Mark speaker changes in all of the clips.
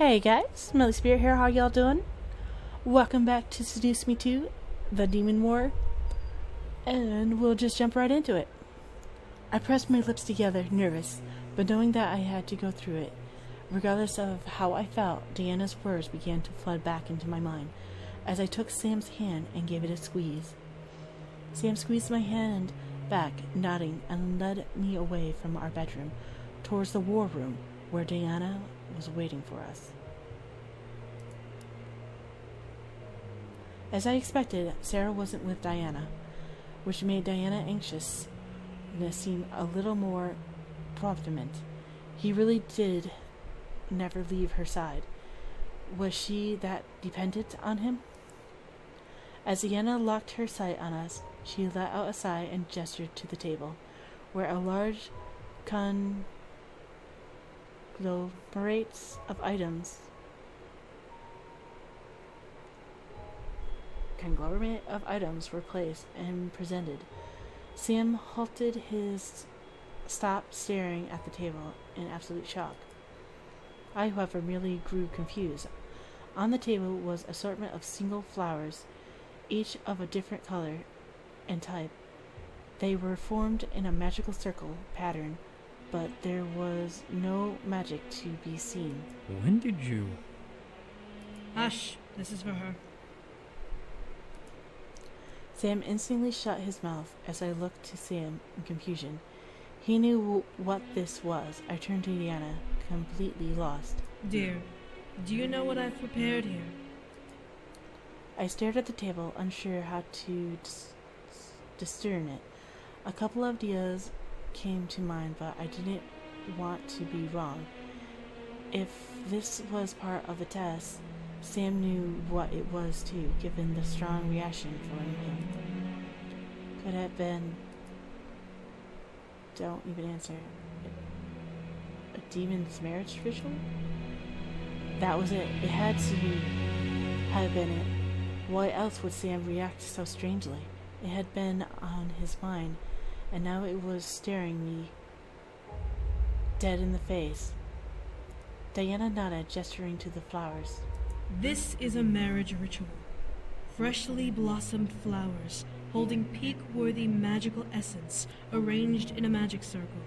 Speaker 1: Hey guys, Smelly Spirit here, how y'all doing? Welcome back to Seduce Me 2, The Demon War, and we'll just jump right into it. I pressed my lips together, nervous, but knowing that I had to go through it. Regardless of how I felt, Diana's words began to flood back into my mind as I took Sam's hand and gave it a squeeze. Sam squeezed my hand back, nodding, and led me away from our bedroom, towards the war room, where Diana was waiting for us. As I expected, Sarah wasn't with Diana, which made Diana anxious and seem a little more prominent. He really did never leave her side. Was she that dependent on him? As Diana locked her sight on us, she let out a sigh and gestured to the table, where a large conglomerates of items were placed and presented. Sam halted, stopped staring at the table in absolute shock. I, however, merely grew confused. On the table was an assortment of single flowers, each of a different color and type. They were formed in a magical circle pattern, but there was no magic to be seen.
Speaker 2: When did you...
Speaker 3: Hush, this is for her.
Speaker 1: Sam instantly shut his mouth as I looked to Sam in confusion. He knew what this was. I turned to Diana, completely lost.
Speaker 3: Dear, do you know what I've prepared here?
Speaker 1: I stared at the table, unsure how to discern it. A couple of ideas came to mind, but I didn't want to be wrong. If this was part of the test, Sam knew what it was too, given the strong reaction from him. Could have been... Don't even answer. A demon's marriage ritual? That was it. It had to have been it. Why else would Sam react so strangely? It had been on his mind, and now it was staring me dead in the face. Diana nodded, gesturing to the flowers.
Speaker 3: This is a marriage ritual. Freshly blossomed flowers, holding peak-worthy magical essence, arranged in a magic circle,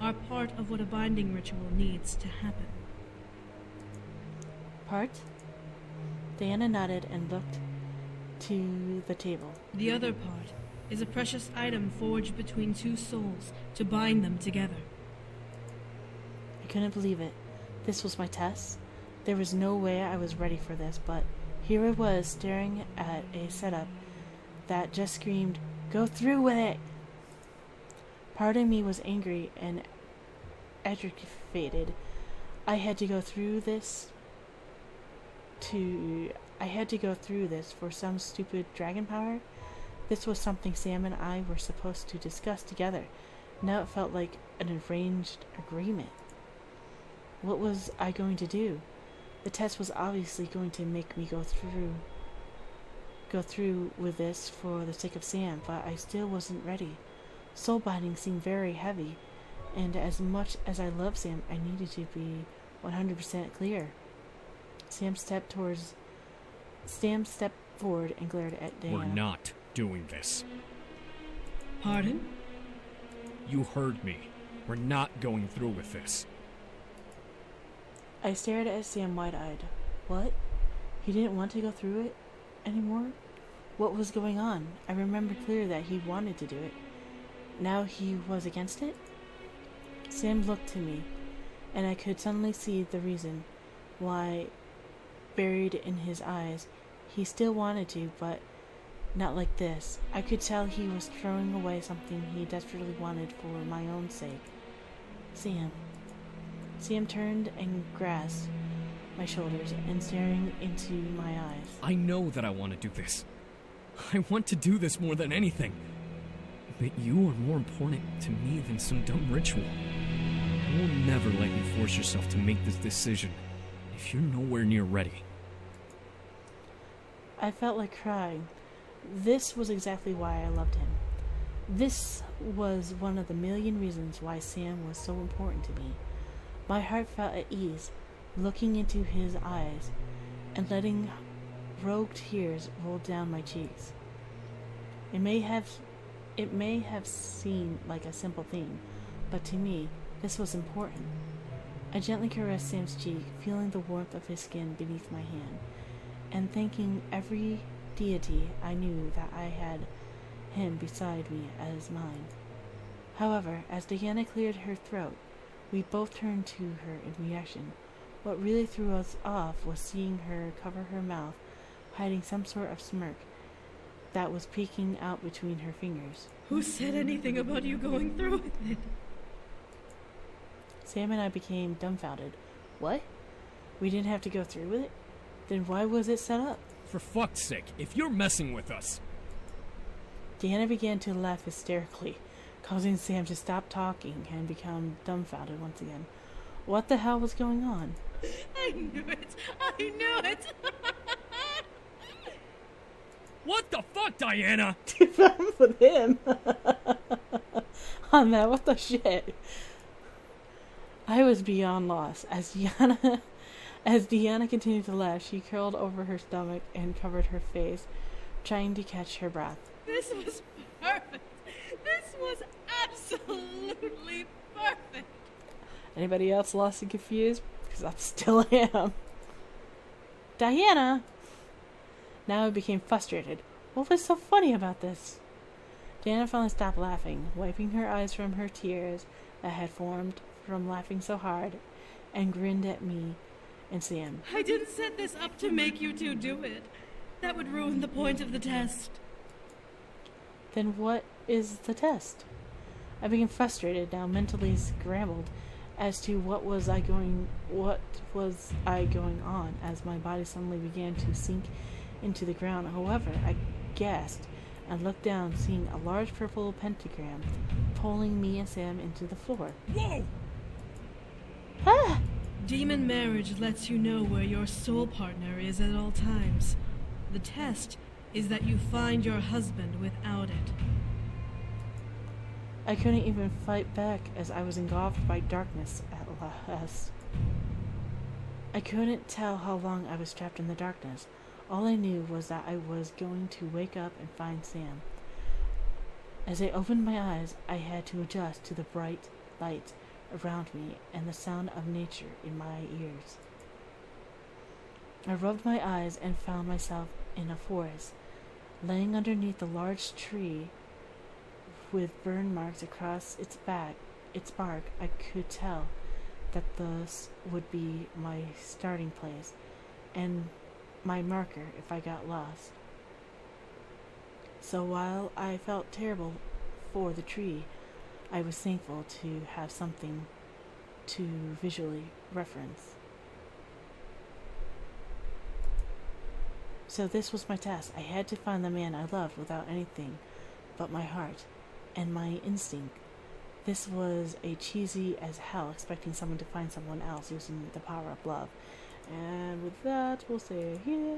Speaker 3: are part of what a binding ritual needs to happen.
Speaker 1: Part? Diana nodded and looked to the table.
Speaker 3: The other part is a precious item forged between two souls to bind them together.
Speaker 1: I couldn't believe it. This was my test. There was no way I was ready for this, but here I was staring at a setup that just screamed, "Go through with it!" Part of me was angry and aggravated. I had to go through this for some stupid dragon power. This was something Sam and I were supposed to discuss together. Now it felt like an arranged agreement. What was I going to do? The test was obviously going to make me go through with this for the sake of Sam, but I still wasn't ready. Soul binding seemed very heavy, and as much as I loved Sam, I needed to be 100% clear. Sam stepped forward and glared at Diana.
Speaker 2: We're not doing this.
Speaker 3: Pardon?
Speaker 2: You heard me. We're not going through with this.
Speaker 1: I stared at Sam wide-eyed. What? He didn't want to go through it anymore? What was going on? I remember clearly that he wanted to do it. Now he was against it? Sam looked to me, and I could suddenly see the reason why, buried in his eyes. He still wanted to, but not like this. I could tell he was throwing away something he desperately wanted for my own sake. Sam. Sam turned and grasped my shoulders and staring into my eyes.
Speaker 2: I know that I want to do this. I want to do this more than anything. But you are more important to me than some dumb ritual. I will never let you force yourself to make this decision if you're nowhere near ready.
Speaker 1: I felt like crying. This was exactly why I loved him. This was one of the million reasons why Sam was so important to me. My heart felt at ease. looking into his eyes and letting rogue tears roll down my cheeks. It may have seemed like a simple thing, but to me, this was important. I gently caressed Sam's cheek, feeling the warmth of his skin beneath my hand, and thanking every deity I knew that I had him beside me as mine. However, as Diana cleared her throat, we both turned to her in reaction. What really threw us off was seeing her cover her mouth, hiding some sort of smirk that was peeking out between her fingers.
Speaker 3: Who said anything about you going through with it?
Speaker 1: Sam and I became dumbfounded. What? We didn't have to go through with it? Then why was it set up?
Speaker 2: For fuck's sake, if you're messing with us...
Speaker 1: Diana began to laugh hysterically, causing Sam to stop talking and become dumbfounded once again. What the hell was going on?
Speaker 3: I knew it! I knew it!
Speaker 2: What the fuck, Diana?
Speaker 1: With him. On that, what the shit? I was beyond lost. As Deanna continued to laugh, she curled over her stomach and covered her face, trying to catch her breath.
Speaker 3: This was perfect. This was absolutely perfect.
Speaker 1: Anybody else lost and confused? Because I still am. Diana! Now I became frustrated. What was so funny about this? Diana finally stopped laughing, wiping her eyes from her tears that had formed from laughing so hard, and grinned at me and Sam.
Speaker 3: I didn't set this up to make you two do it. That would ruin the point of the test.
Speaker 1: Then what is the test? I became frustrated, now mentally scrambled as to what was I going on as my body suddenly began to sink into the ground. However, I gasped and looked down, seeing a large purple pentagram pulling me and Sam into the floor.
Speaker 2: Whoa!
Speaker 1: Ah!
Speaker 3: Demon marriage lets you know where your soul partner is at all times. The test is that you find your husband without it.
Speaker 1: I couldn't even fight back as I was engulfed by darkness at last. I couldn't tell how long I was trapped in the darkness. All I knew was that I was going to wake up and find Sam. As I opened my eyes, I had to adjust to the bright light around me and the sound of nature in my ears. I rubbed my eyes and found myself in a forest, laying underneath a large tree with burn marks across its bark. I could tell that this would be my starting place and my marker if I got lost. So while I felt terrible for the tree, I was thankful to have something to visually reference. So this was my task. I had to find the man I loved without anything but my heart and my instinct. This was a cheesy as hell, expecting someone to find someone else using the power of love. And with that, we'll say here.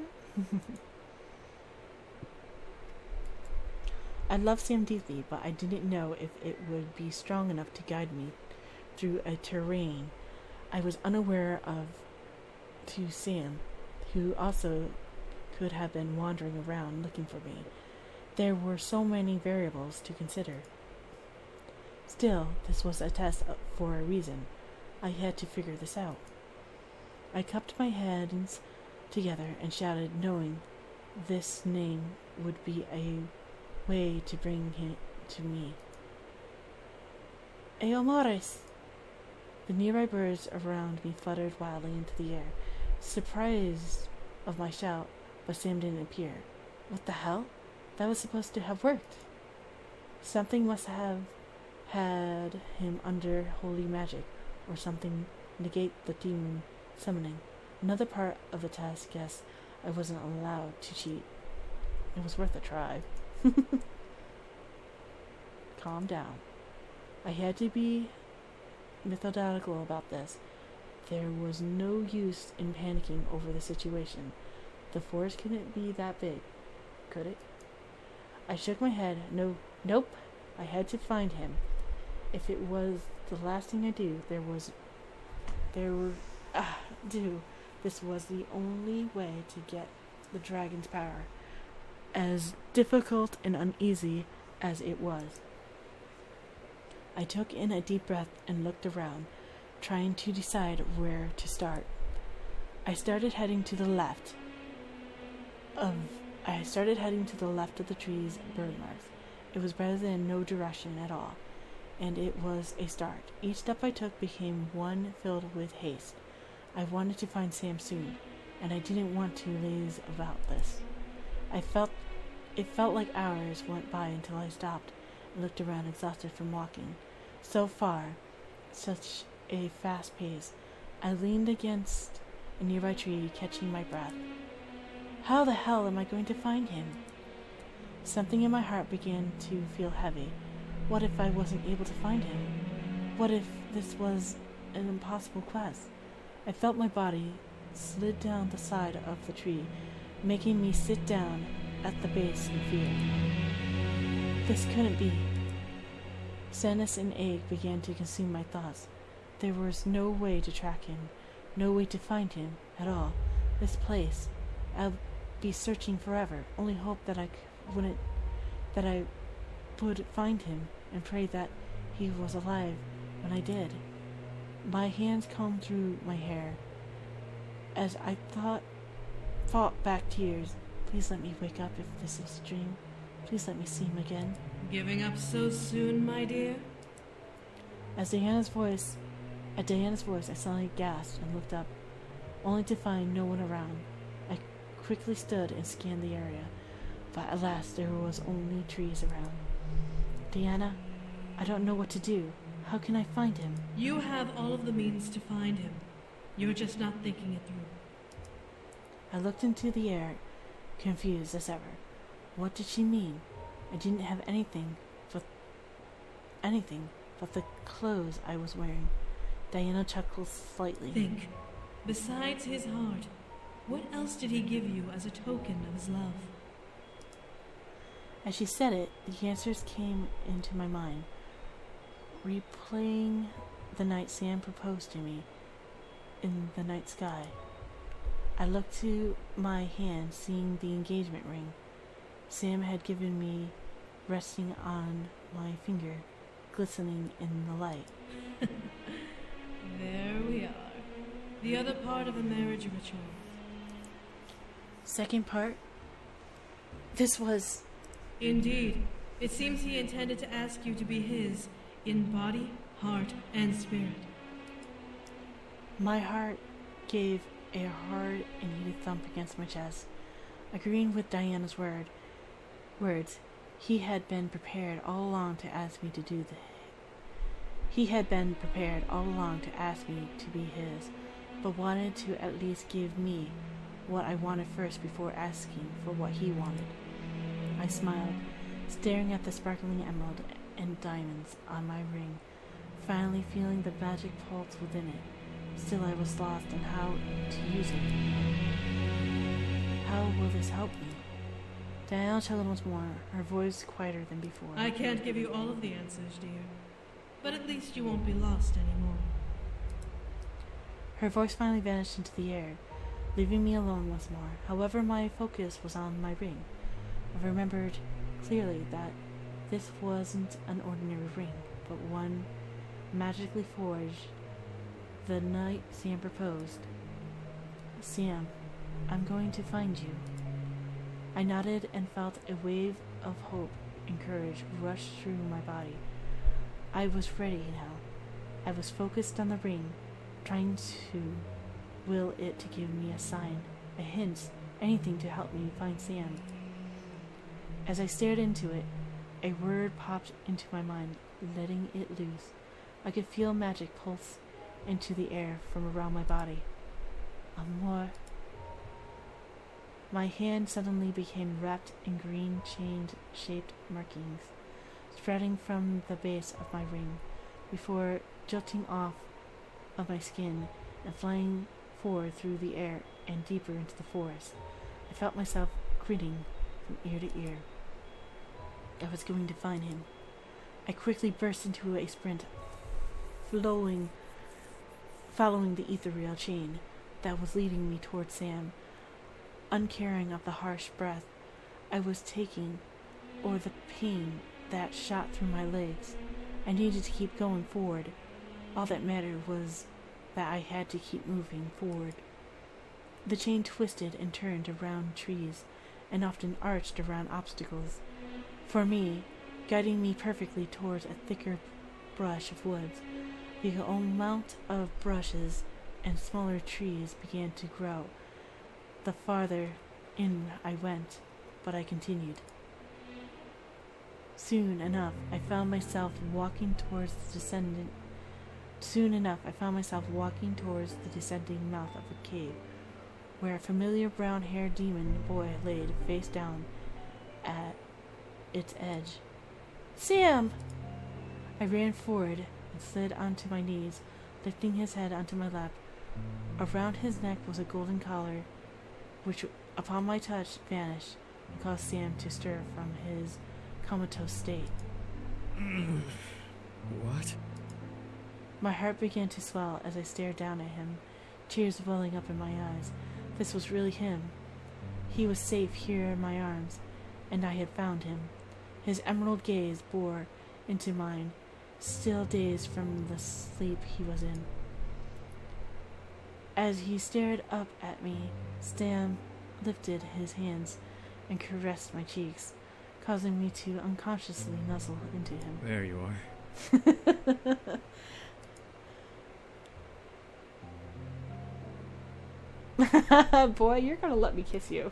Speaker 1: I loved Sam deeply, but I didn't know if it would be strong enough to guide me through a terrain I was unaware of to Sam, who also could have been wandering around looking for me. There were so many variables to consider. Still, this was a test for a reason. I had to figure this out. I cupped my hands together and shouted, knowing this name would be a way to bring him to me. Eomores! The nearby birds around me fluttered wildly into the air, surprised of my shout, but Sam didn't appear. What the hell? That was supposed to have worked. Something must have had him under holy magic, or something negate the demon summoning. Another part of the task, guess I wasn't allowed to cheat. It was worth a try. Calm down. I had to be methodical about this. There was no use in panicking over the situation. The forest couldn't be that big, could it? I shook my head. Nope. I had to find him. If it was the last thing I do, do. This was the only way to get the dragon's power, as difficult and uneasy as it was. I took in a deep breath and looked around, trying to decide where to start. I started heading to the left of the tree's bird marks. It was better than no direction at all, and it was a start. Each step I took became one filled with haste. I wanted to find Sam soon, and I didn't want to laze about this. It felt like hours went by until I stopped and looked around, exhausted from walking so far, such a fast pace. I leaned against a nearby tree, catching my breath. How the hell am I going to find him? Something in my heart began to feel heavy. What if I wasn't able to find him? What if this was an impossible quest? I felt my body slid down the side of the tree, making me sit down at the base in fear. This couldn't be. Sadness and ache began to consume my thoughts. There was no way to track him, no way to find him at all. This place, I'll be searching forever. Only hope that I would find him and pray that he was alive when I did. My hands combed through my hair as I fought back tears. Please let me wake up if this is a dream. Please let me see him again.
Speaker 3: Giving up so soon, my dear?
Speaker 1: At Diana's voice, I suddenly gasped and looked up, only to find no one around. I quickly stood and scanned the area, but alas, there was only trees around. Diana, I don't know what to do. How can I find him?
Speaker 3: You have all of the means to find him. You're just not thinking it through.
Speaker 1: I looked into the air, confused as ever. What did she mean? I didn't have anything but the clothes I was wearing. Diana chuckled slightly.
Speaker 3: Think. Besides his heart, what else did he give you as a token of his love?
Speaker 1: As she said it, the answers came into my mind, replaying the night Sam proposed to me in the night sky. I looked to my hand, seeing the engagement ring Sam had given me resting on my finger, glistening in the light.
Speaker 3: There we are. The other part of a marriage ritual.
Speaker 1: Second part? This was...
Speaker 3: Indeed. It seems he intended to ask you to be his in body, heart, and spirit.
Speaker 1: My heart gave a hard and heated thump against my chest, agreeing with Diana's words. He had been prepared all along to ask me to do this. He had been prepared all along to ask me to be his, but wanted to at least give me what I wanted first before asking for what he wanted. I smiled, staring at the sparkling emerald and diamonds on my ring, finally feeling the magic pulse within it. Still, I was lost in how to use it. How will this help me? Diana chuckled once more, her voice quieter than before.
Speaker 3: I can't give you all of the answers, dear, but at least you won't be lost anymore.
Speaker 1: Her voice finally vanished into the air, leaving me alone once more. However, my focus was on my ring. I remembered clearly that this wasn't an ordinary ring, but one magically forged the night Sam proposed. Sam, I'm going to find you. I nodded and felt a wave of hope and courage rush through my body. I was ready now. I was focused on the ring, trying to will it to give me a sign, a hint, anything to help me find Sam. As I stared into it, a word popped into my mind, letting it loose. I could feel magic pulse into the air from around my body. Amor. My hand suddenly became wrapped in green chain-shaped markings, spreading from the base of my ring, before jolting off of my skin and flying forward through the air and deeper into the forest. I felt myself grinning from ear to ear. I was going to find him. I quickly burst into a sprint, following the ethereal chain that was leading me toward Sam, uncaring of the harsh breath I was taking or the pain that shot through my legs. I needed to keep going forward. All that mattered was that I had to keep moving forward. The chain twisted and turned around trees and often arched around obstacles. For me, guiding me perfectly towards a thicker brush of woods. The amount of brushes and smaller trees began to grow the farther in I went, but I continued. Soon enough, I found myself walking towards the descending mouth of a cave, where a familiar brown-haired demon boy laid face down at its edge. Sam! I ran forward and slid onto my knees, lifting his head onto my lap. Around his neck was a golden collar, which, upon my touch, vanished and caused Sam to stir from his comatose state.
Speaker 2: What?
Speaker 1: My heart began to swell as I stared down at him, tears welling up in my eyes. This was really him. He was safe here in my arms, and I had found him. His emerald gaze bore into mine, still dazed from the sleep he was in. As he stared up at me, Sam lifted his hands and caressed my cheeks, causing me to unconsciously nuzzle into him.
Speaker 2: There you are.
Speaker 1: Boy, you're gonna let me kiss you.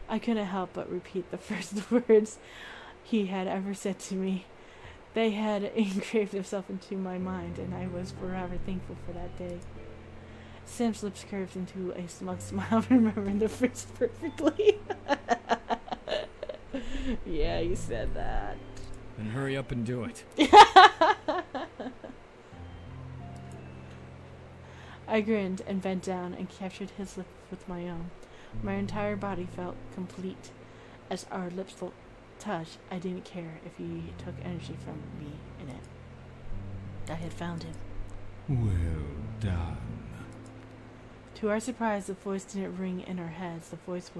Speaker 1: I couldn't help but repeat the first words he had ever said to me. They had engraved themselves into my mind, and I was forever thankful for that day. Sam's lips curved into a smug smile, remembering the phrase perfectly. Yeah, you said that.
Speaker 2: Then hurry up and do it.
Speaker 1: I grinned and bent down and captured his lips with my own. My entire body felt complete. As our lips touched, I didn't care if he took energy from me in it. I had found him.
Speaker 4: Well done.
Speaker 1: To our surprise, the voice didn't ring in our heads. The voice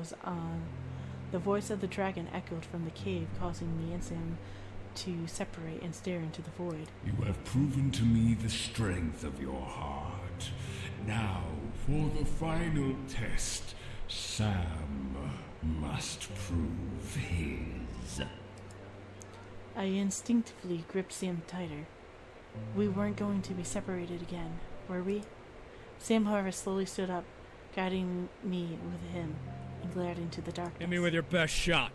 Speaker 1: of the dragon echoed from the cave, causing me and Sam to separate and stare into the void.
Speaker 4: You have proven to me the strength of your heart. Now, for the final test, Sam must prove his.
Speaker 1: I instinctively gripped Sam tighter. We weren't going to be separated again, were we? Sam, however, slowly stood up, guiding me with him, and glared into the darkness.
Speaker 2: Hit me with your best shot.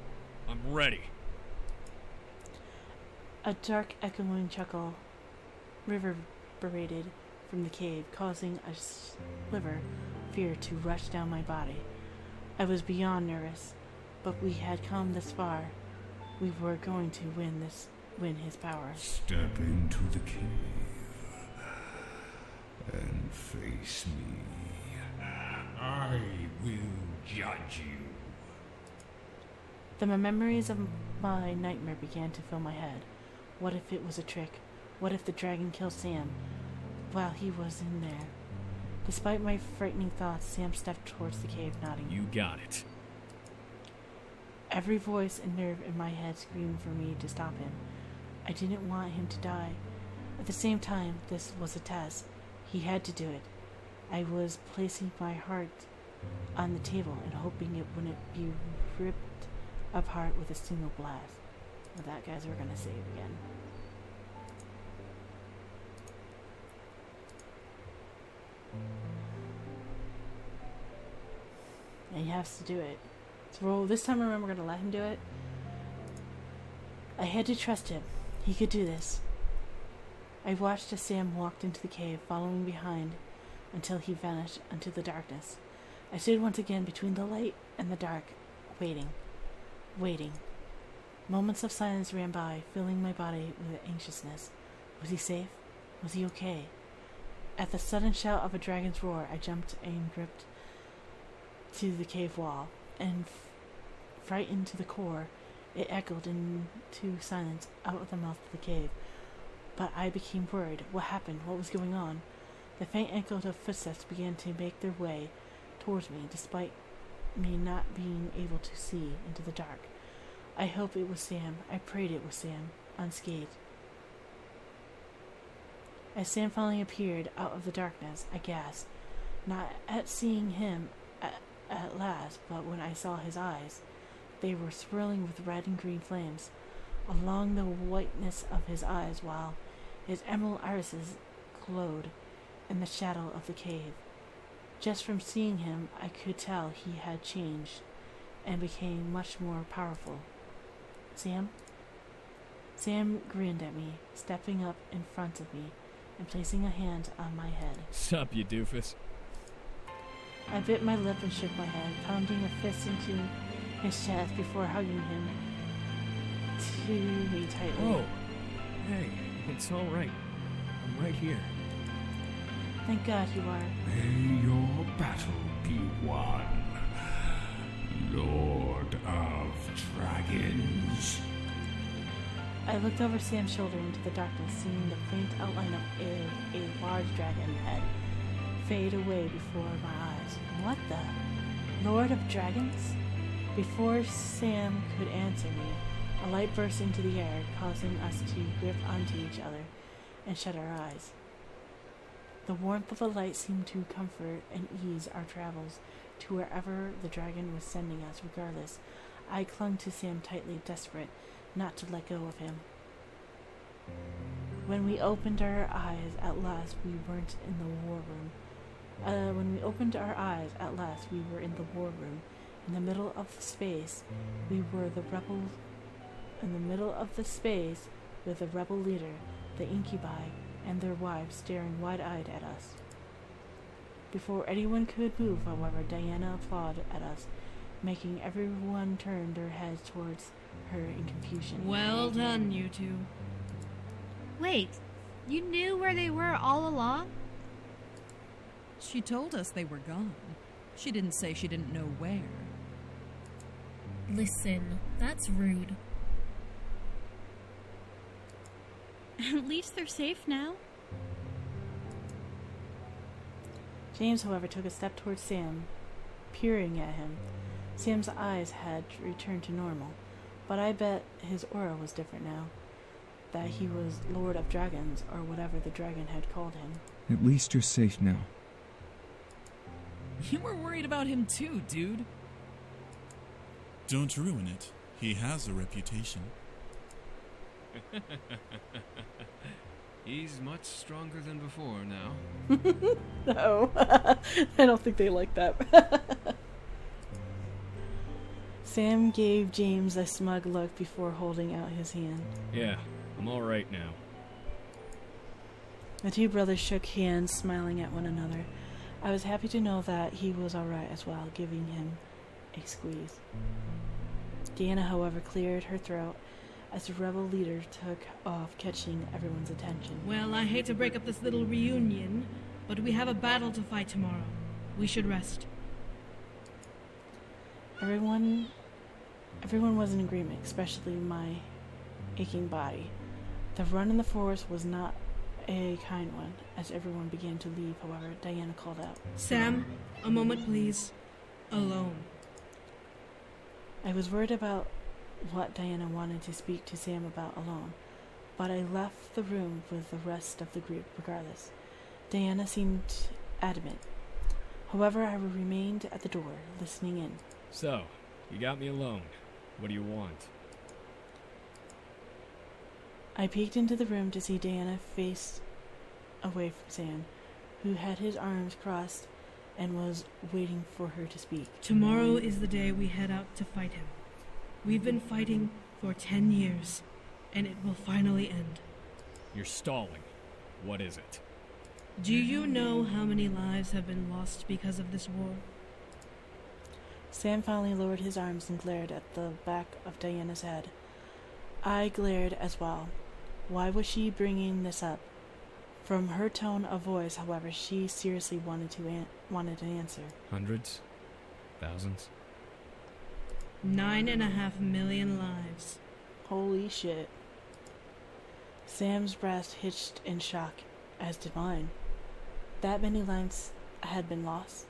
Speaker 2: I'm ready.
Speaker 1: A dark, echoing chuckle reverberated from the cave, causing a sliver of fear to rush down my body. I was beyond nervous, but we had come this far. We were going to win his power.
Speaker 4: Step into the cave and face me. I will judge you.
Speaker 1: The memories of my nightmare began to fill my head. What if it was a trick? What if the dragon killed Sam while he was in there? Despite my frightening thoughts, Sam stepped towards the cave, nodding.
Speaker 2: You got it.
Speaker 1: Every voice and nerve in my head screamed for me to stop him. I didn't want him to die. At the same time, this was a test. He had to do it. I was placing my heart on the table and hoping it wouldn't be ripped apart with a single blast. Well, that guys we're gonna save again. And he has to do it. So roll this time around, we're gonna let him do it. I had to trust him. He could do this. I watched as Sam walked into the cave, following behind until he vanished into the darkness. I stood once again between the light and the dark, waiting. Moments of silence ran by, filling my body with anxiousness. Was he safe? Was he okay? At the sudden shout of a dragon's roar, I jumped and gripped to the cave wall, and frightened to the core, it echoed into silence out of the mouth of the cave. But I became worried. What happened? What was going on? The faint echo of footsteps began to make their way towards me, despite me not being able to see into the dark. I hope it was Sam. I prayed it was Sam, unscathed. As Sam finally appeared out of the darkness, I gasped, not at seeing him at last, but when I saw his eyes. They were swirling with red and green flames along the whiteness of his eyes, while his emerald irises glowed in the shadow of the cave. Just from seeing him, I could tell he had changed and became much more powerful. Sam? Sam grinned at me, stepping up in front of me and placing a hand on my head.
Speaker 2: Sup, you doofus?
Speaker 1: I bit my lip and shook my head, pounding a fist into his chest before hugging him to me tightly.
Speaker 2: Oh, hey, it's all right. I'm right here.
Speaker 1: Thank God you are.
Speaker 4: May your battle be won, Lord of Dragons.
Speaker 1: I looked over Sam's shoulder into the darkness, seeing the faint outline of a large dragon head fade away before my eyes. What the? Lord of Dragons? Before Sam could answer me, a light burst into the air, causing us to grip onto each other and shut our eyes. The warmth of the light seemed to comfort and ease our travels to wherever the dragon was sending us. Regardless, I clung to Sam tightly, desperate not to let go of him. When we opened our eyes at last, we weren't in the war room. When we opened our eyes at last, we were in the war room. In the middle of the space, we were the rebels. In the middle of the space, with the rebel leader, the incubi, and their wives staring wide-eyed at us. Before anyone could move, however, Diana applauded at us, making everyone turn their heads towards her in confusion.
Speaker 3: Well done, you two.
Speaker 5: Wait, you knew where they were all along?
Speaker 6: She told us they were gone. She didn't say she didn't know where.
Speaker 7: Listen, that's rude.
Speaker 5: At least they're safe now.
Speaker 1: James, however, took a step towards Sam, peering at him. Sam's eyes had returned to normal, but I bet his aura was different now, that he was Lord of Dragons, or whatever the dragon had called him.
Speaker 8: At least you're safe now.
Speaker 6: You were worried about him too, dude.
Speaker 9: Don't ruin it. He has a reputation.
Speaker 2: He's much stronger than before now.
Speaker 1: No, I don't think they like that. Sam gave James a smug look before holding out his hand.
Speaker 2: Yeah, I'm all right now.
Speaker 1: The two brothers shook hands, smiling at one another. I was happy to know that he was all right as well, giving him a squeeze. Diana, however, cleared her throat as the rebel leader took off, catching everyone's attention.
Speaker 3: Well, I hate to break up this little reunion, but we have a battle to fight tomorrow. We should rest.
Speaker 1: Everyone was in agreement, especially my aching body. The run in the forest was not a kind one. As everyone began to leave, however, Diana called out,
Speaker 3: Sam, a moment please. Alone.
Speaker 1: I was worried about what Diana wanted to speak to Sam about alone, but I left the room with the rest of the group regardless. Diana seemed adamant. However, I remained at the door, listening in.
Speaker 2: So, you got me alone. What do you want?
Speaker 1: I peeked into the room to see Diana face away from Sam, who had his arms crossed and was waiting for her to speak.
Speaker 3: Tomorrow is the day we head out to fight him. We've been fighting for 10 years, and it will finally end.
Speaker 2: You're stalling. What is it?
Speaker 3: Do you know how many lives have been lost because of this war?
Speaker 1: Sam finally lowered his arms and glared at the back of Diana's head. I glared as well. Why was she bringing this up? From her tone of voice, however, she seriously wanted an answer.
Speaker 2: Hundreds? Thousands?
Speaker 3: 9.5 million lives.
Speaker 1: Holy shit. Sam's breast hitched in shock, as did mine. that many lives had been lost?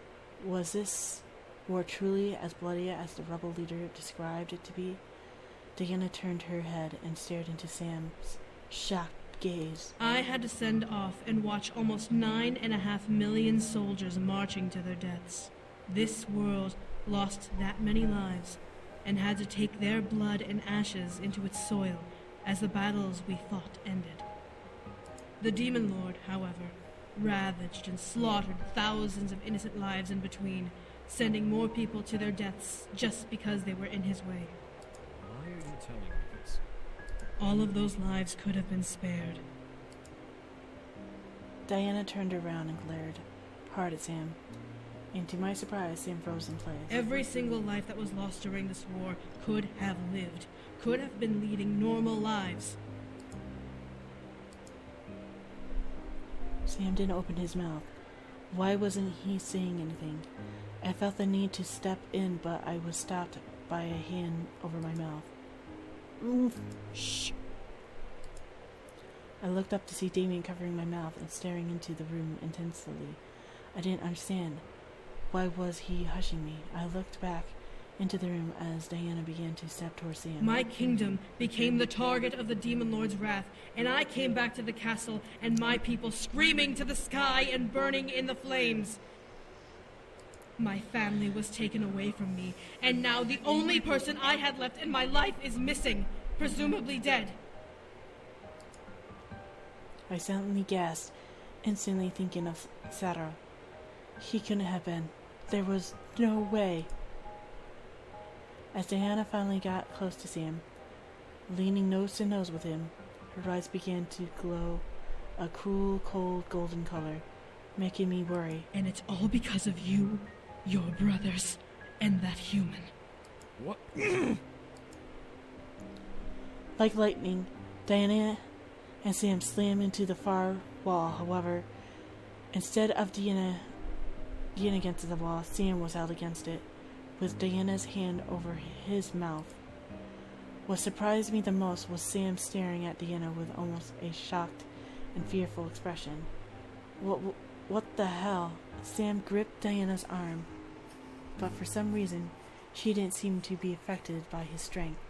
Speaker 1: Was this war truly as bloody as the rebel leader described it to be? Diana turned her head and stared into Sam's shocked gaze.
Speaker 3: I had to send off and watch almost 9.5 million soldiers marching to their deaths. This world lost that many lives and had to take their blood and ashes into its soil as the battles we fought ended. The Demon Lord, however, ravaged and slaughtered thousands of innocent lives in between, sending more people to their deaths just because they were in his way.
Speaker 2: Why are you telling me this?
Speaker 3: All of those lives could have been spared.
Speaker 1: Diana turned around and glared hard at Sam. And to my surprise, Sam froze in place.
Speaker 3: Every single life that was lost during this war could have lived, could have been leading normal lives.
Speaker 1: Sam didn't open his mouth. Why wasn't he saying anything? I felt the need to step in, but I was stopped by a hand over my mouth. Oof. Shh. I looked up to see Damien covering my mouth and staring into the room intensely. I didn't understand. Why was he hushing me? I looked back into the room as Diana began to step towards Sam.
Speaker 3: My kingdom became the target of the Demon Lord's wrath, and I came back to the castle and my people screaming to the sky and burning in the flames. My family was taken away from me, and now the only person I had left in my life is missing, presumably dead.
Speaker 1: I silently gasped, instantly thinking of Sarah. He couldn't have been. There was no way. As Diana finally got close to Sam, leaning nose to nose with him, her eyes began to glow a cool, cold golden color, making me worry.
Speaker 3: And it's all because of you, your brothers, and that human.
Speaker 2: What?
Speaker 1: Like lightning, Diana and Sam slammed into the far wall. However, instead of Diana being against the wall, Sam was held against it, with Diana's hand over his mouth. What surprised me the most was Sam staring at Diana with almost a shocked and fearful expression. What the hell? Sam gripped Diana's arm, but for some reason, she didn't seem to be affected by his strength,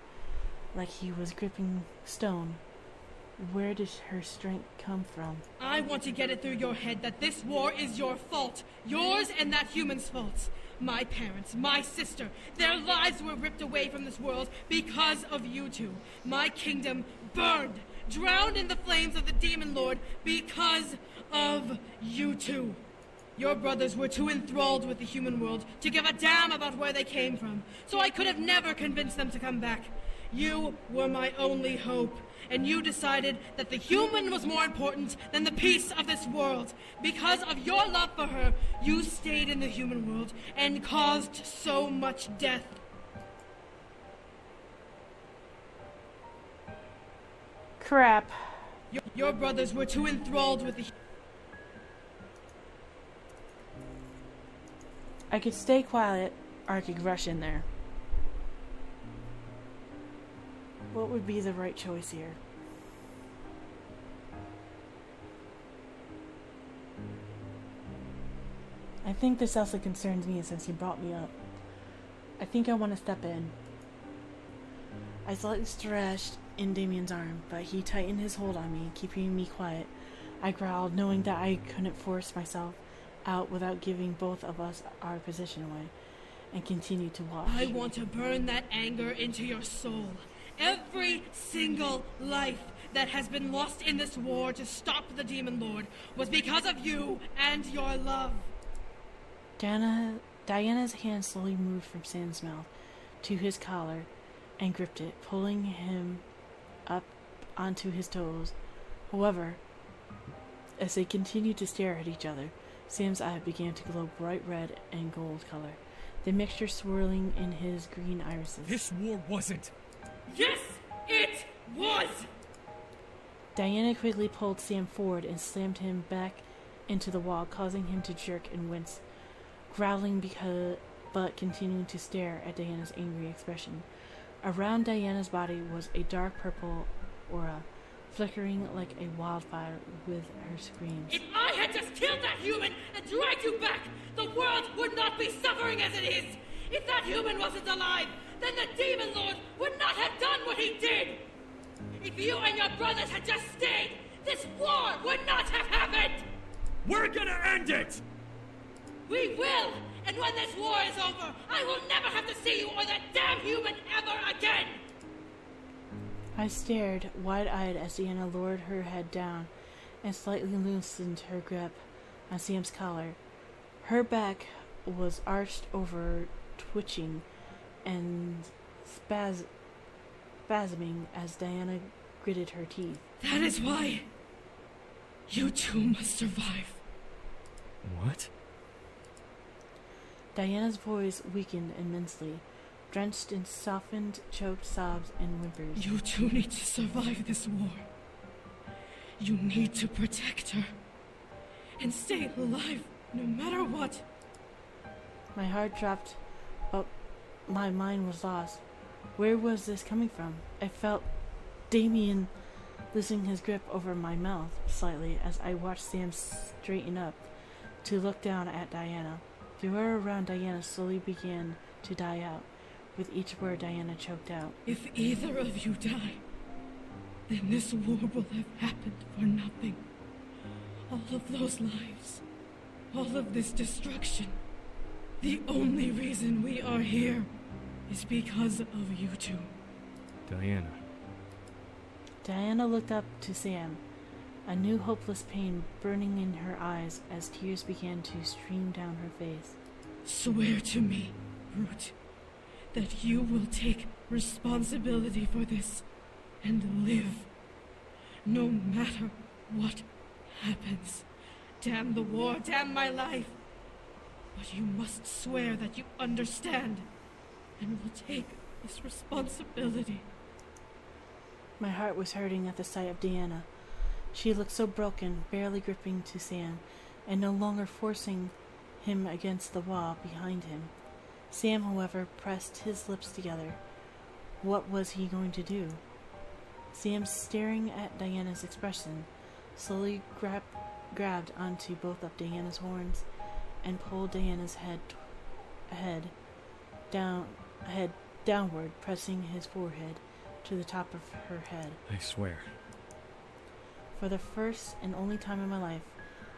Speaker 1: like he was gripping stone. Where did her strength come from?
Speaker 3: I want to get it through your head that this war is your fault. Yours and that human's faults. My parents, my sister, their lives were ripped away from this world because of you two. My kingdom burned, drowned in the flames of the Demon Lord because of you two. Your brothers were too enthralled with the human world to give a damn about where they came from, so I could have never convinced them to come back. You were my only hope, and you decided that the human was more important than the peace of this world. Because of your love for her, you stayed in the human world and caused so much death.
Speaker 1: Crap.
Speaker 3: Your brothers were too enthralled with the...
Speaker 1: I could stay quiet, or I could rush in there. What would be the right choice here? I think this also concerns me since he brought me up. I think I want to step in. I slightly stretched in Damien's arm, but he tightened his hold on me, keeping me quiet. I growled, knowing that I couldn't force myself out without giving both of us our position away, and continued to watch.
Speaker 3: I want to burn that anger into your soul. Every single life that has been lost in this war to stop the Demon Lord was because of you and your love.
Speaker 1: Diana's hand slowly moved from Sam's mouth to his collar and gripped it, pulling him up onto his toes. However, as they continued to stare at each other, Sam's eye began to glow bright red and gold color, the mixture swirling in his green irises.
Speaker 2: This war wasn't.
Speaker 3: Yes, it was!
Speaker 1: Diana quickly pulled Sam forward and slammed him back into the wall, causing him to jerk and wince, growling but continuing to stare at Diana's angry expression. Around Diana's body was a dark purple aura, flickering like a wildfire with her screams.
Speaker 8: If I had just killed that human and dragged you back, the world would not be suffering as it is. If that human wasn't alive, then the Demon Lord would not have done what he did. If you and your brothers had just stayed, this war would not have happened.
Speaker 2: We're gonna end it!
Speaker 8: We will! And when this war is over, I will never have to see you or that damn human ever again!
Speaker 1: I stared, wide-eyed, as Deanna lowered her head down and slightly loosened her grip on Sam's collar. Her back was arched over, twitching and spasming as Diana gritted her teeth.
Speaker 3: That is why you two must survive.
Speaker 2: What?
Speaker 1: Diana's voice weakened immensely, drenched in softened, choked sobs and whimpers.
Speaker 3: You two need to survive this war. You need to protect her and stay alive no matter what.
Speaker 1: My heart dropped, but my mind was lost. Where was this coming from? I felt Damien loosening his grip over my mouth slightly as I watched Sam straighten up to look down at Diana. The aura around Diana slowly began to die out, with each word Diana choked out.
Speaker 3: If either of you die, then this war will have happened for nothing. All of those lives, all of this destruction. The only reason we are here is because of you two.
Speaker 2: Diana.
Speaker 1: Diana looked up to Sam, a new hopeless pain burning in her eyes as tears began to stream down her face.
Speaker 3: Swear to me, Root, that you will take responsibility for this and live, no matter what happens. Damn the war, damn my life. But you must swear that you understand and will take this responsibility.
Speaker 1: My heart was hurting at the sight of Diana. She looked so broken, barely gripping to Sam, and no longer forcing him against the wall behind him. Sam, however, pressed his lips together. What was he going to do? Sam, staring at Diana's expression, slowly grabbed onto both of Diana's horns and pulled Diana's head downward, pressing his forehead to the top of her head.
Speaker 2: I swear.
Speaker 1: For the first and only time in my life,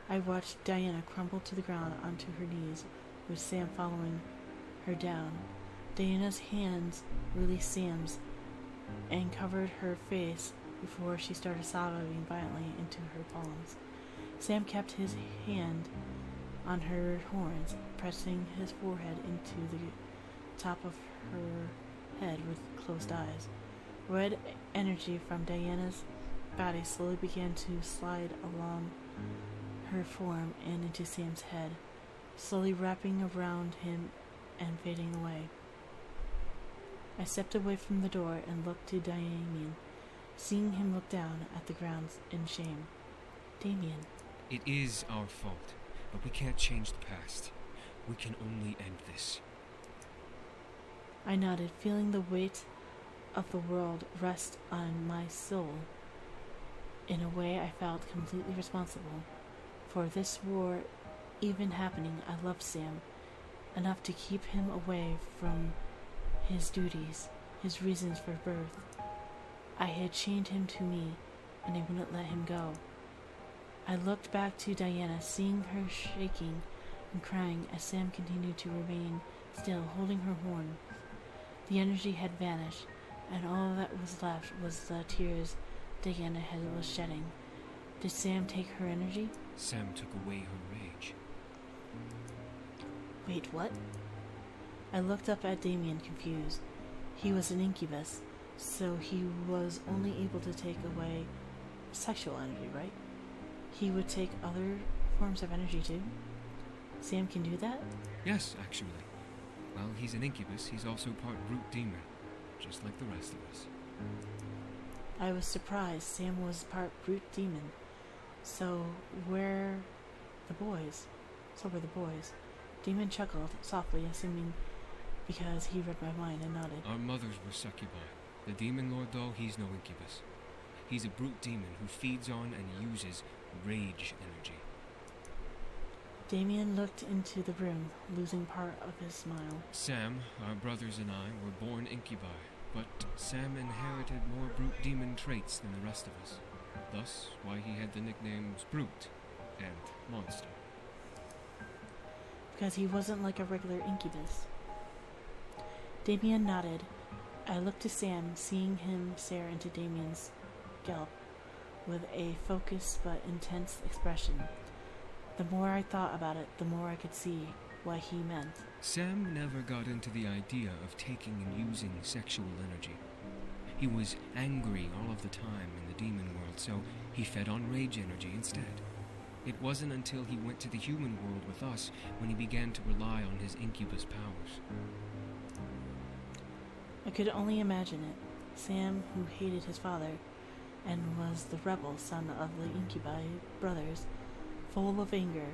Speaker 1: I watched Diana crumble to the ground onto her knees, with Sam following her down. Diana's hands released Sam's and covered her face before she started sobbing violently into her palms. Sam kept his hand on her horns, pressing his forehead into the top of her head with closed eyes. Red energy from Diana's body slowly began to slide along her form and into Sam's head, slowly wrapping around him and fading away. I stepped away from the door and looked to Damien, seeing him look down at the ground in shame. Damien.
Speaker 10: It is our fault, but we can't change the past. We can only end this.
Speaker 1: I nodded, feeling the weight of the world rest on my soul. In a way, I felt completely responsible for this war even happening. I loved Sam enough to keep him away from his duties, his reasons for birth. I had chained him to me, and I wouldn't let him go. I looked back to Diana, seeing her shaking and crying as Sam continued to remain still, holding her horn. The energy had vanished, and all that was left was the tears Diana was shedding. Did Sam take her energy?
Speaker 10: Sam took away her rage.
Speaker 1: Wait, what? I looked up at Damien, confused. He was an incubus, so he was only able to take away sexual energy, right? He would take other forms of energy too? Sam can do that?
Speaker 10: Yes, actually. While he's an incubus, he's also part root demon, just like the rest of us.
Speaker 1: I was surprised Sam was part brute demon. So were the boys. Demon chuckled softly, assuming because he read my mind, and nodded.
Speaker 10: Our mothers were succubi. The demon lord, though, he's no incubus. He's a brute demon who feeds on and uses rage energy.
Speaker 1: Damien looked into the room, losing part of his smile.
Speaker 10: Sam, our brothers and I were born incubi, but Sam inherited more brute demon traits than the rest of us. Thus, why he had the nicknames Brute and Monster.
Speaker 1: Because he wasn't like a regular incubus. Damien nodded. I looked to Sam, seeing him stare into Damien's scalp with a focused but intense expression. The more I thought about it, the more I could see what he meant.
Speaker 10: Sam never got into the idea of taking and using sexual energy. He was angry all of the time in the demon world, so he fed on rage energy instead. It wasn't until he went to the human world with us when he began to rely on his incubus powers.
Speaker 1: I could only imagine it. Sam, who hated his father, and was the rebel son of the incubi brothers, full of anger.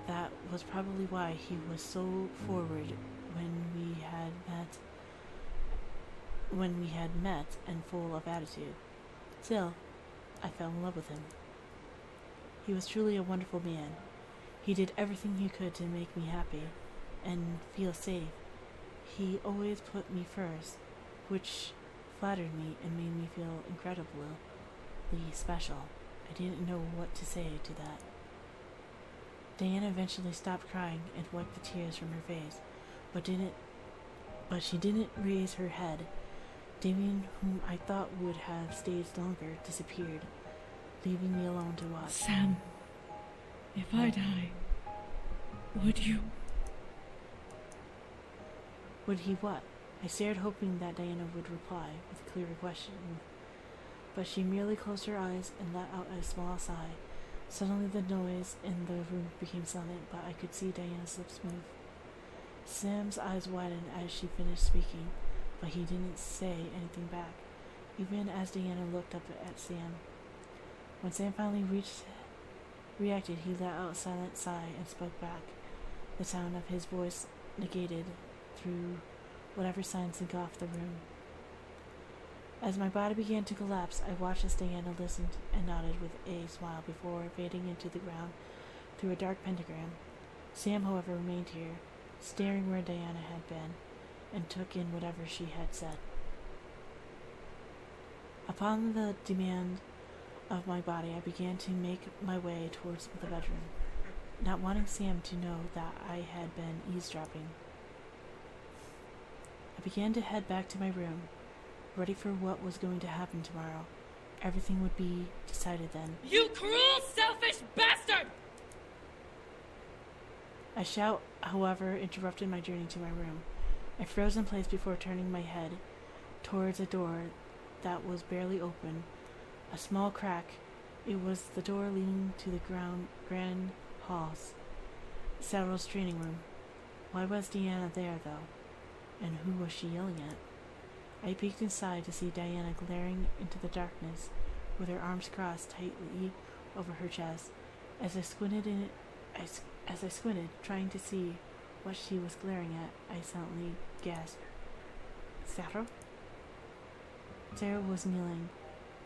Speaker 1: That was probably why he was so forward when we had met and full of attitude. Still, I fell in love with him. He was truly a wonderful man. He did everything he could to make me happy and feel safe. He always put me first, which flattered me and made me feel incredibly special. I didn't know what to say to that. Diana eventually stopped crying and wiped the tears from her face, but she didn't raise her head. Damien, whom I thought would have stayed longer, disappeared, leaving me alone to watch.
Speaker 3: Sam, if I die, would you?
Speaker 1: Would he what? I stared, hoping that Diana would reply with a clearer question, but she merely closed her eyes and let out a small sigh. Suddenly the noise in the room became silent, but I could see Diana's lips move. Sam's eyes widened as she finished speaking, but he didn't say anything back, even as Diana looked up at Sam. When Sam finally reacted, he let out a silent sigh and spoke back, the sound of his voice negated through whatever signs engulfed the room. As my body began to collapse, I watched as Diana listened and nodded with a smile before fading into the ground through a dark pentagram. Sam, however, remained here, staring where Diana had been, and took in whatever she had said. Upon the demand of my body, I began to make my way towards the bedroom, not wanting Sam to know that I had been eavesdropping. I began to head back to my room, ready for what was going to happen tomorrow. Everything would be decided then.
Speaker 8: You cruel, selfish bastard!
Speaker 1: A shout, however, interrupted my journey to my room. I froze in place before turning my head towards a door that was barely open. A small crack. It was the door leading to the grand halls, Sarah's training room. Why was Diana there, though? And who was she yelling at? I peeked inside to see Diana glaring into the darkness, with her arms crossed tightly over her chest. As I squinted, trying to see what she was glaring at, I suddenly gasped. Sarah? Sarah was kneeling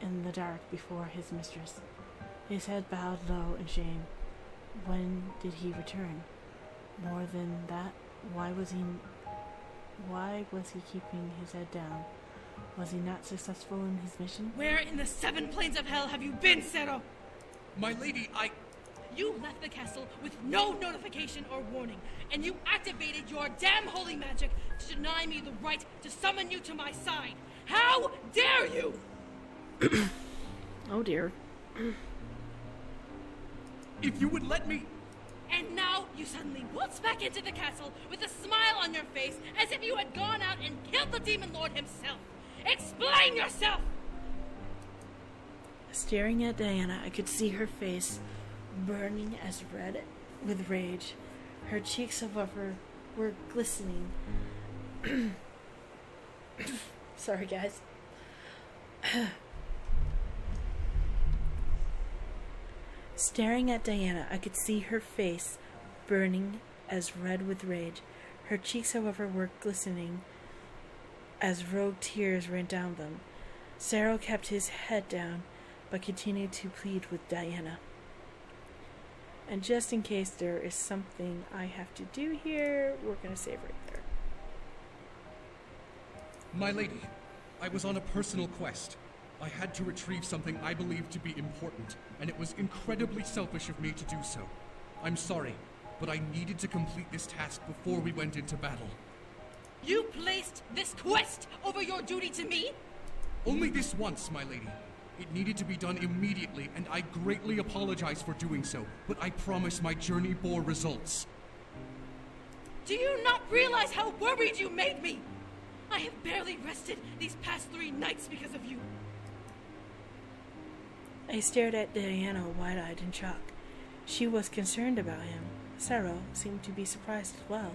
Speaker 1: in the dark before his mistress, his head bowed low in shame. When did he return? More than that, why was he keeping his head down? Was he not successful in his mission?
Speaker 3: Where in the 7 planes of hell have you been, Zero?
Speaker 11: My lady,
Speaker 3: You left the castle with no notification or warning, and you activated your damn holy magic to deny me the right to summon you to my side. How dare you!
Speaker 1: Oh dear.
Speaker 11: If you would let me...
Speaker 3: And now you suddenly waltz back into the castle with a smile on your face as if you had gone out and killed the demon lord himself. Explain yourself!
Speaker 1: Staring at Diana, I could see her face burning as red with rage. Her cheeks, however, were glistening. Sorry, guys. Staring at Diana, I could see her face burning as red with rage. Her cheeks, however, were glistening as rogue tears ran down them. Cero kept his head down, but continued to plead with Diana. And just in case there is something I have to do here, we're going to save right there.
Speaker 11: My lady, I was on a personal quest. I had to retrieve something I believed to be important, and it was incredibly selfish of me to do so. I'm sorry, but I needed to complete this task before we went into battle.
Speaker 8: You placed this quest over your duty to me?
Speaker 11: Only this once, my lady. It needed to be done immediately, and I greatly apologize for doing so, but I promise my journey bore results.
Speaker 8: Do you not realize how worried you made me? I have barely rested these past 3 nights because of you.
Speaker 1: I stared at Diana wide-eyed in shock. She was concerned about him. Cero seemed to be surprised as well,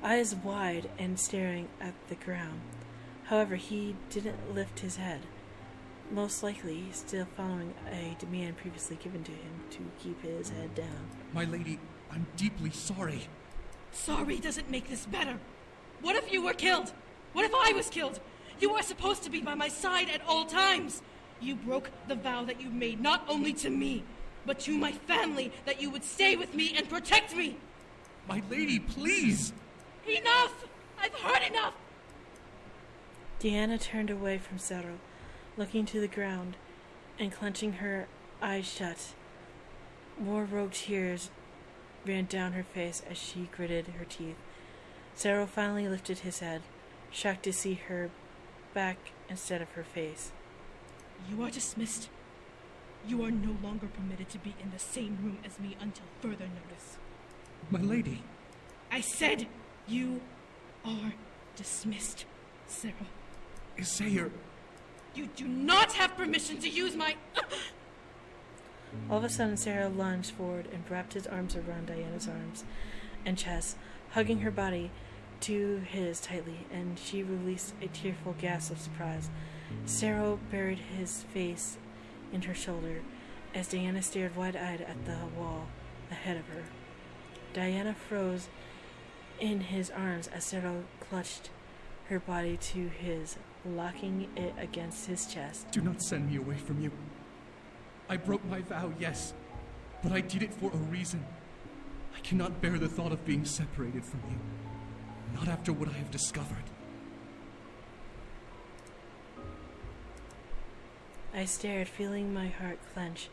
Speaker 1: eyes wide and staring at the ground. However, he didn't lift his head, most likely still following a demand previously given to him to keep his head down.
Speaker 11: My lady, I'm deeply sorry.
Speaker 8: Sorry doesn't make this better. What if you were killed? What if I was killed? You are supposed to be by my side at all times. You broke the vow that you made not only to me, but to my family, that you would stay with me and protect me.
Speaker 11: My lady, please!
Speaker 8: Enough! I've heard enough!
Speaker 1: Diana turned away from Cero, looking to the ground and clenching her eyes shut. More rogue tears ran down her face as she gritted her teeth. Cero finally lifted his head, shocked to see her back instead of her face.
Speaker 3: You are dismissed. You are no longer permitted to be in the same room as me until further notice.
Speaker 11: My lady.
Speaker 3: I said you are dismissed, Cero.
Speaker 11: Isair.
Speaker 8: You do not have permission to use my...
Speaker 1: All of a sudden, Cero lunged forward and wrapped his arms around Diana's arms and chest, hugging her body to his tightly, and she released a tearful gasp of surprise. Cero buried his face in her shoulder as Diana stared wide-eyed at the wall ahead of her. Diana froze in his arms as Cero clutched her body to his, locking it against his chest.
Speaker 11: Do not send me away from you. I broke my vow, yes, but I did it for a reason. I cannot bear the thought of being separated from you. Not after what I have discovered.
Speaker 1: I stared, feeling my heart clench.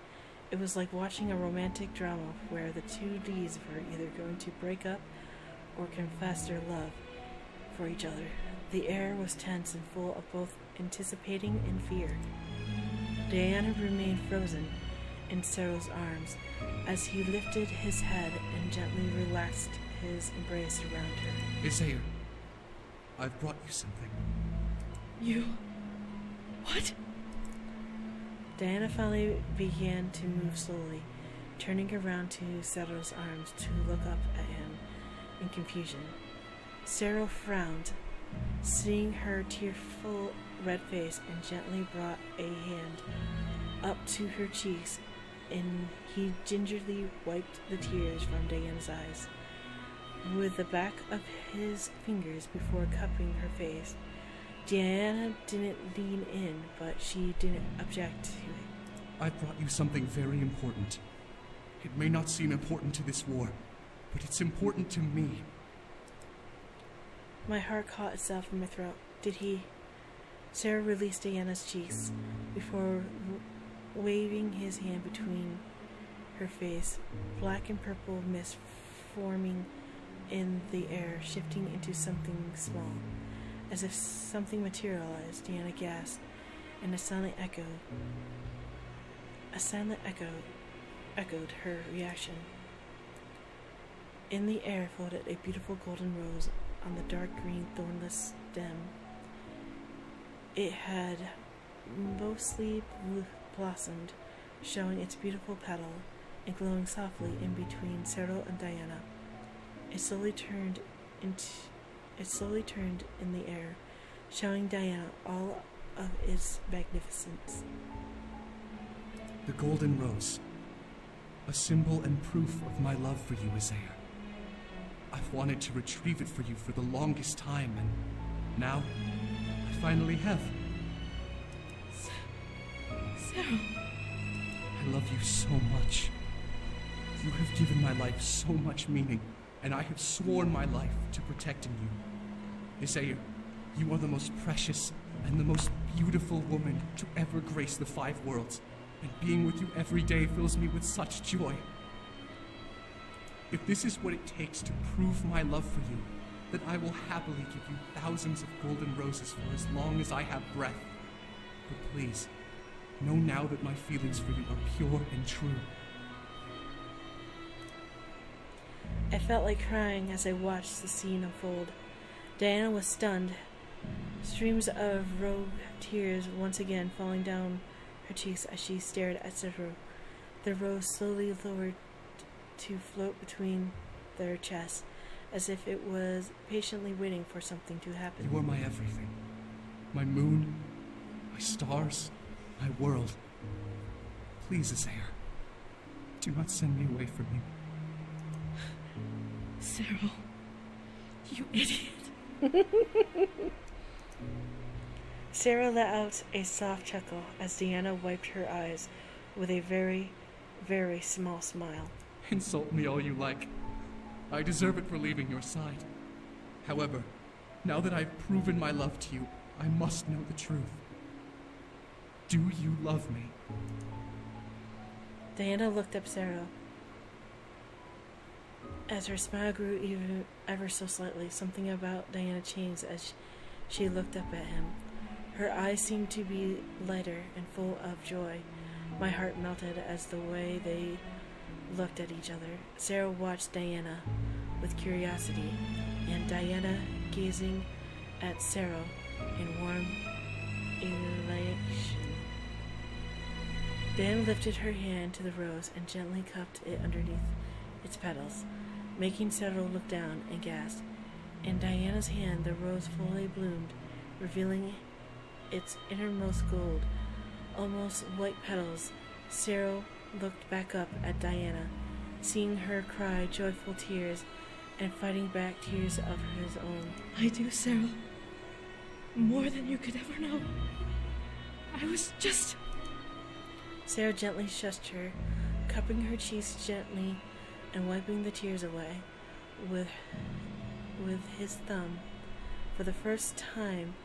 Speaker 1: It was like watching a romantic drama where the two leads were either going to break up or confess their love for each other. The air was tense and full of both anticipating and fear. Diana remained frozen in Cero's arms as he lifted his head and gently relaxed his embrace around her.
Speaker 11: Isair, I've brought you something.
Speaker 3: You... What?
Speaker 1: Diana finally began to move slowly, turning around to Cero's arms to look up at him in confusion. Cero frowned, seeing her tearful red face, and gently brought a hand up to her cheeks, and he gingerly wiped the tears from Diana's eyes with the back of his fingers before cupping her face. Diana didn't lean in, but she didn't object to it.
Speaker 11: I've brought you something very important. It may not seem important to this war, but it's important to me.
Speaker 1: My heart caught itself in my throat. Did he? Cero released Diana's cheeks before waving his hand between her face. Black and purple mist forming in the air, shifting into something small. As if something materialized, Diana gasped, and a silent echo echoed her reaction. In the air floated a beautiful golden rose on the dark green thornless stem. It had mostly blossomed, showing its beautiful petal and glowing softly in between Cero and Diana. It slowly turned in the air, showing Diana all of its magnificence.
Speaker 11: The golden rose. A symbol and proof of my love for you, Isair. I've wanted to retrieve it for you for the longest time, and now I finally have.
Speaker 3: Sarah.
Speaker 11: I love you so much. You have given my life so much meaning, and I have sworn my life to protecting you. Isaiah, you are the most precious and the most beautiful woman to ever grace the 5 worlds, and being with you every day fills me with such joy. If this is what it takes to prove my love for you, then I will happily give you thousands of golden roses for as long as I have breath. But please, know now that my feelings for you are pure and true.
Speaker 1: I felt like crying as I watched the scene unfold. Diana was stunned, streams of rogue tears once again falling down her cheeks as she stared at Cedro. The rose slowly lowered to float between their chests, as if it was patiently waiting for something to happen.
Speaker 11: You are my everything. My moon, my stars, my world. Please, Isaiah, do not send me away from you.
Speaker 3: Sarah, you idiot.
Speaker 1: Sarah let out a soft chuckle as Diana wiped her eyes with a very, very small smile.
Speaker 11: Insult me all you like. I deserve it for leaving your side. However, now that I've proven my love to you, I must know the truth. Do you love me?
Speaker 1: Diana looked up Sarah. As her smile grew even ever so slightly, something about Diana changed as she looked up at him. Her eyes seemed to be lighter and full of joy. My heart melted as the way they looked at each other. Sarah watched Diana with curiosity, and Diana gazing at Sarah in warm elation. Diana lifted her hand to the rose and gently cupped it underneath its petals, making Sarah look down and gasp. In Diana's hand, the rose fully bloomed, revealing its innermost gold, almost white petals. Sarah looked back up at Diana, seeing her cry joyful tears and fighting back tears of his own.
Speaker 3: I do, Sarah. More than you could ever know. I was just...
Speaker 1: Sarah gently shushed her, cupping her cheeks gently and wiping the tears away with his thumb. For the first time,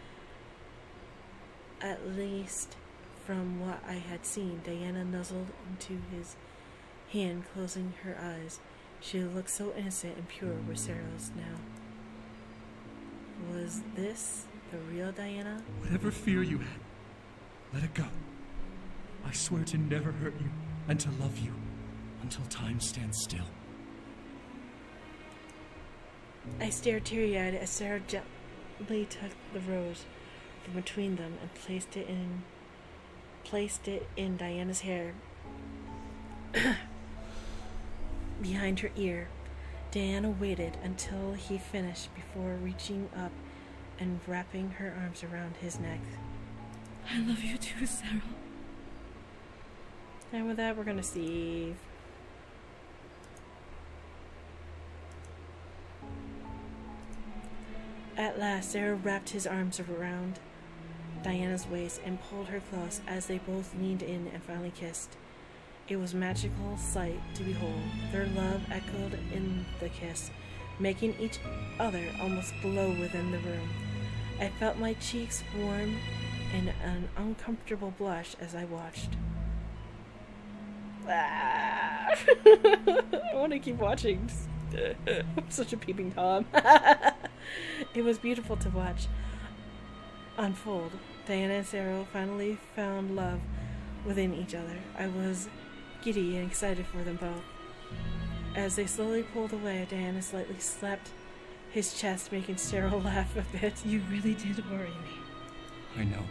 Speaker 1: at least from what I had seen, Diana nuzzled into his hand, closing her eyes. She looked so innocent and pure were Sarah's now. Was this the real Diana?
Speaker 11: Whatever fear you had, let it go. I swear to never hurt you and to love you until time stands still.
Speaker 1: I stared teary-eyed as Sarah gently took the rose from between them and placed it in Diana's hair behind her ear. Diana waited until he finished before reaching up and wrapping her arms around his neck.
Speaker 3: I love you too, Sarah.
Speaker 1: And with that, we're gonna see. At last, Sarah wrapped his arms around Diana's waist and pulled her close as they both leaned in and finally kissed. It was a magical sight to behold. Their love echoed in the kiss, making each other almost glow within the room. I felt my cheeks warm and an uncomfortable blush as I watched. I want to keep watching. I'm such a peeping Tom. It was beautiful to watch unfold. Diana and Sarah finally found love within each other. I was giddy and excited for them both. As they slowly pulled away, Diana slightly slapped his chest, making Sarah laugh a bit.
Speaker 3: You really did worry me.
Speaker 11: I know,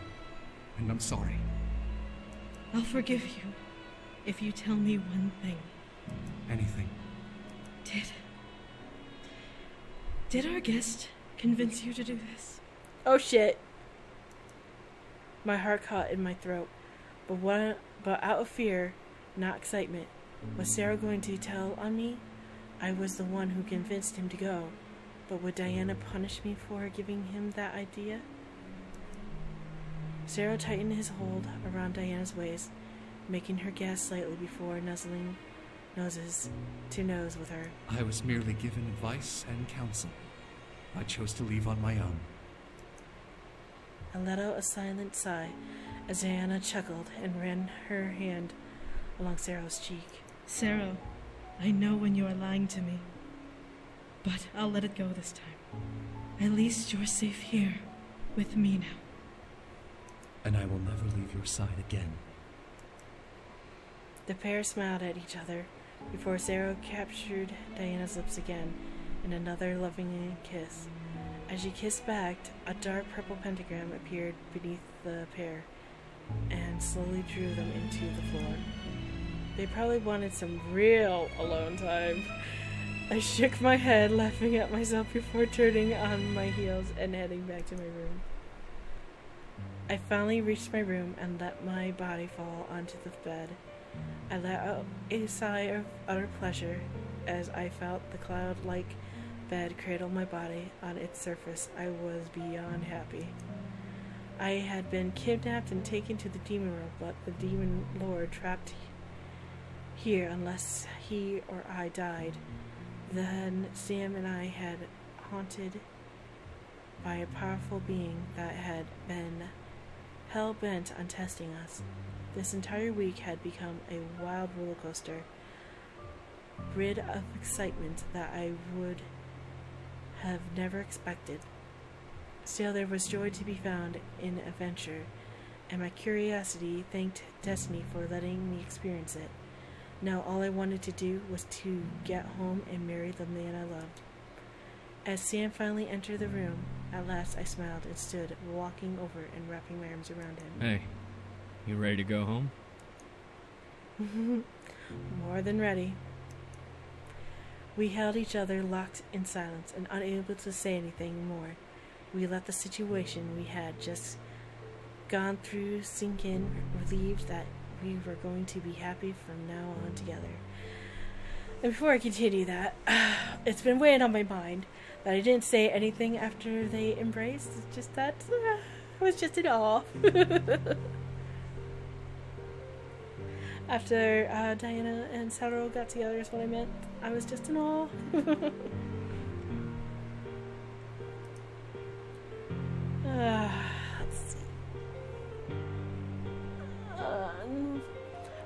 Speaker 11: and I'm sorry.
Speaker 3: I'll forgive you if you tell me one thing.
Speaker 11: Anything.
Speaker 3: Did our guest convince you to do this?
Speaker 1: Oh shit. My heart caught in my throat, but out of fear, not excitement. Was Sarah going to tell on me? I was the one who convinced him to go, but would Diana punish me for giving him that idea? Zero tightened his hold around Diana's waist, making her gasp slightly before nuzzling noses to nose with her.
Speaker 11: I was merely given advice and counsel. I chose to leave on my own.
Speaker 1: I let out a silent sigh as Diana chuckled and ran her hand along Sarah's cheek.
Speaker 3: Sarah, I know when you are lying to me, but I'll let it go this time. At least you're safe here with me now.
Speaker 11: And I will never leave your side again.
Speaker 1: The pair smiled at each other before Sarah captured Diana's lips again in another loving kiss. As she kissed back, a dark purple pentagram appeared beneath the pair and slowly drew them into the floor. They probably wanted some real alone time. I shook my head, laughing at myself before turning on my heels and heading back to my room. I finally reached my room and let my body fall onto the bed. I let out a sigh of utter pleasure as I felt the cloud-like bed cradle my body on its surface. I was beyond happy. I had been kidnapped and taken to the demon world, but the demon lord trapped here unless he or I died. Then Sam and I had haunted by a powerful being that had been hell-bent on testing us. This entire week had become a wild roller coaster, rid of excitement that I would have never expected. Still, there was joy to be found in adventure, and my curiosity thanked destiny for letting me experience it. Now all I wanted to do was to get home and marry the man I loved. As Sam finally entered the room, at last I smiled and stood, walking over and wrapping my arms around him.
Speaker 2: Hey, you ready to go home?
Speaker 1: More than ready. We held each other locked in silence and unable to say anything more. We let the situation we had just gone through sink in, relieved that we were going to be happy from now on together. And before I continue that, it's been weighing on my mind that I didn't say anything after they embraced. It's just that I was just in awe. After Diana and Sarah got together is what I meant. I was just in awe. Let's see.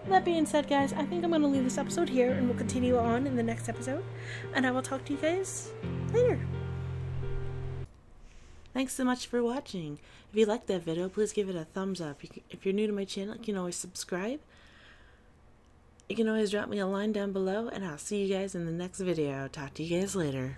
Speaker 1: That being said, guys, I think I'm going to leave this episode here and we'll continue on in the next episode. And I will talk to you guys later. Thanks so much for watching. If you liked that video, please give it a thumbs up. If you're new to my channel, you can always subscribe. You can always drop me a line down below, and I'll see you guys in the next video. Talk to you guys later.